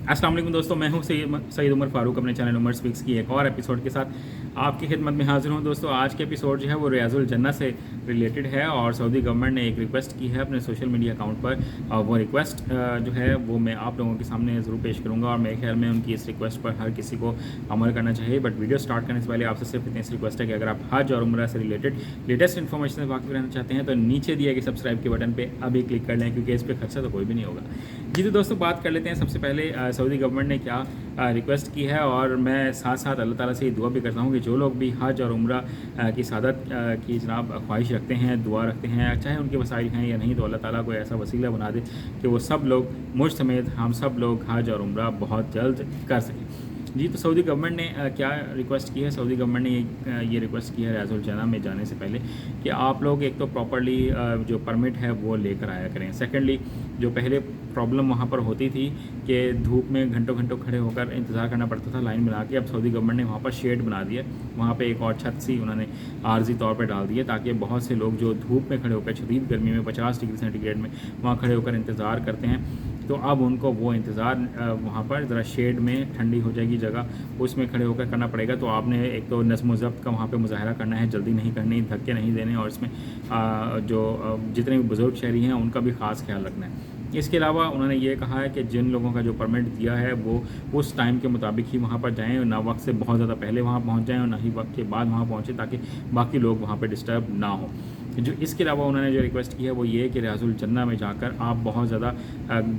अस्सलाम वालेकुम दोस्तों, मैं हूं सैयद उमर फ़ारूक अपने चैनल उमर स्पीक्स की एक और एपिसोड के साथ आपकी खिदमत में हाज़िर हूं। दोस्तों, आज के एपिसोड जो है वो रियाजुल जन्नत से रिलेटेड है और सऊदी गवर्नमेंट ने एक रिक्वेस्ट की है अपने सोशल मीडिया अकाउंट पर। और वो रिक्वेस्ट जो है वो मैं आप लोगों के सामने ज़रूर पेश करूँगा और मेरे ख्याल में उनकी इस रिक्वेस्ट पर हर किसी को अमल करना चाहिए। बट वीडियो स्टार्ट करने से पहले आपसे सिर्फ इतनी रिक्वेस्ट है कि अगर आप हज और उम्रा से रिलेटेड लेटेस्ट इन्फॉर्मेशन से वाकिफ़ रहना चाहते हैं तो नीचे दिए गए सब्सक्राइब के बटन पर अभी क्लिक कर लें, क्योंकि इस पर खर्चा तो कोई भी नहीं होगा। जी तो दोस्तों, बात कर लेते हैं सबसे पहले सऊदी गवर्नमेंट ने क्या रिक्वेस्ट की है। और मैं साथ साथ अल्लाह ताला से ये दुआ भी करता हूँ कि जो लोग भी हज और उम्रा की सादत की जनाब ख्वाहिश रखते हैं, दुआ रखते हैं, चाहे उनके वसाइल हैं या नहीं, तो अल्लाह ताला कोई ऐसा वसीला बना दे कि वो सब लोग मुझ समेत हम सब लोग हज और उम्रा बहुत जल्द कर सकें। जी तो सऊदी गवर्नमेंट ने क्या रिक्वेस्ट की है। सऊदी गवर्नमेंट ने ये रिक्वेस्ट की है रियाजुल जन्नत में जाने से पहले कि आप लोग एक तो प्रॉपर्ली जो परमिट है वो लेकर आया करें। सेकेंडली, जो पहले प्रॉब्लम वहाँ पर होती थी कि धूप में घंटों घंटों खड़े होकर इंतज़ार करना पड़ता था लाइन बना के, अब सऊदी गवर्नमेंट ने वहाँ पर शेड बना दिया। वहाँ पे एक और छत सी उन्होंने आर्जी तौर पर डाल दी है ताकि बहुत से लोग जो धूप में खड़े होकर शदीद गर्मी में 50 डिग्री सेंटीग्रेड में वहाँ खड़े होकर इंतज़ार करते हैं, तो अब उनको वो इंतज़ार वहाँ पर ज़रा शेड में ठंडी हो जाएगी जगह, उसमें खड़े होकर करना पड़ेगा। तो आपने एक तो नज़्म व ज़ब्त का वहाँ पे मुज़ाहरा करना है, जल्दी नहीं करनी, धक्के नहीं देने, और इसमें जो जितने भी बुज़ुर्ग शहरी हैं उनका भी ख़ास ख्याल रखना है। इसके अलावा उन्होंने ये कहा है कि जिन लोगों का जो परमिट दिया है वो उस टाइम के मुताबिक ही वहाँ पर जाएँ, ना वक्त से बहुत ज़्यादा पहले वहाँ पहुँच जाएँ और ना ही वक्त के बाद वहाँ पहुँचे, ताकि बाकी लोग वहाँ पर डिस्टर्ब ना हो। जो इसके अलावा उन्होंने जो रिक्वेस्ट की है वो ये कि रियाजुल जन्नत में जाकर आप बहुत ज़्यादा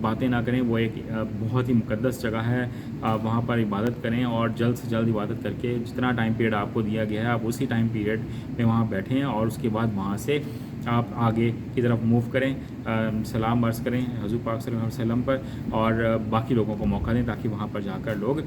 बातें ना करें। वो एक बहुत ही मुक़द्दस जगह है, आप वहाँ पर इबादत करें और जल्द से जल्द इबादत करके जितना टाइम पीरियड आपको दिया गया है आप उसी टाइम पीरियड में वहाँ बैठें और उसके बाद वहाँ से आप आगे की तरफ मूव करें, सलाम अर्ज़ करें हुज़ूर पाक सल्लल्लाहु अलैहि वसल्लम पर, और बाकी लोगों को मौका दें ताकि वहाँ पर जाकर लोग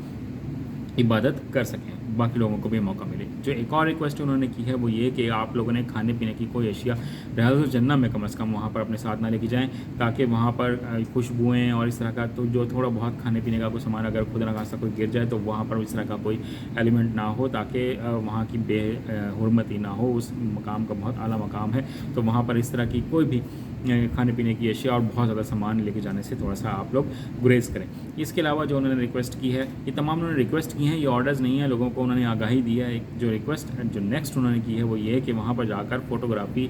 इबादत कर सकें, बाकी लोगों को भी मौका मिले। जो एक और रिक्वेस्ट उन्होंने की है वो ये कि आप लोगों ने खाने पीने की कोई अशिया रियाजुल जन्नत में कम से कम वहाँ पर अपने साथ ना लेके जाएं, ताकि वहाँ पर खुशबुएँ और इस तरह का तो जो थोड़ा बहुत खाने पीने का कोई सामान अगर खुद न खासा कोई गिर जाए तो वहाँ पर इस तरह का कोई एलिमेंट ना हो, ताकि वहाँ की बेहुरमती ना हो। उस मकाम का बहुत आला मकाम है, तो वहाँ पर इस तरह की कोई भी खाने पीने की अशिया और बहुत ज़्यादा सामान लेके जाने से थोड़ा सा आप लोग गुरेज करें। इसके अलावा जो उन्होंने रिक्वेस्ट की है, ये तमाम उन्होंने रिक्वेस्ट की हैं, ये ऑर्डर्स नहीं है, लोगों को उन्होंने आगाही दी है। जो रिक्वेस्ट जो नेक्स्ट उन्होंने की है वो ये है कि वहाँ पर जाकर फ़ोटोग्राफी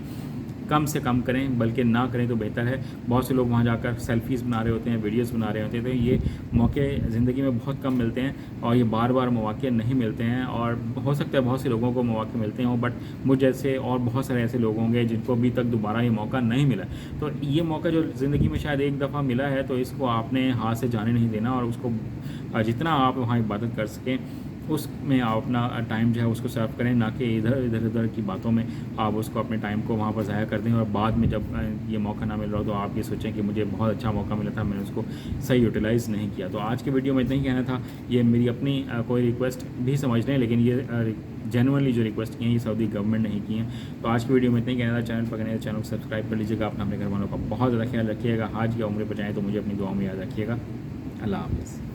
कम से कम करें, बल्कि ना करें तो बेहतर है। बहुत से लोग वहाँ जाकर सेल्फ़ीज़ बना रहे होते हैं, वीडियोज़ बना रहे होते हैं, तो ये मौके ज़िंदगी में बहुत कम मिलते हैं और ये बार बार मौके नहीं मिलते हैं। और हो सकता है बहुत से लोगों को मौके मिलते हों, बट मुझ जैसे और बहुत सारे ऐसे लोग होंगे जिनको अभी तक दोबारा ये मौका नहीं मिला। तो ये मौका जो ज़िंदगी में शायद एक दफ़ा मिला है, तो इसको आपने हाथ से जाने नहीं देना और उसको जितना आप वहाँ इबादत कर सकें उसमें आप अपना टाइम जो है उसको सर्व करें, ना कि इधर की बातों में आप उसको अपने टाइम को वहाँ पर ज़ाया कर दें और बाद में जब ये मौका ना मिल रहा हो तो आप ये सोचें कि मुझे बहुत अच्छा मौका मिला था, मैंने उसको सही यूटिलाइज़ नहीं किया। तो आज की वीडियो में इतना ही कहना था। ये मेरी अपनी कोई रिक्वेस्ट भी समझ लें, लेकिन ये जेनुअनली जो रिक्वेस्ट की हैं ये सऊदी गवर्नमेंट नहीं की हैं। तो आज की वीडियो में इतना ही कहना था। चैनल पर नए चैनल को सब्सक्राइब कर लीजिएगा, अपना अपने घर वालों का बहुत ज़्यादा ख्याल रखिएगा। हज या उम्रे पर जाएँ तो मुझे अपनी दुआओं में याद रखिएगा। अल्लाह हाफ़िज़।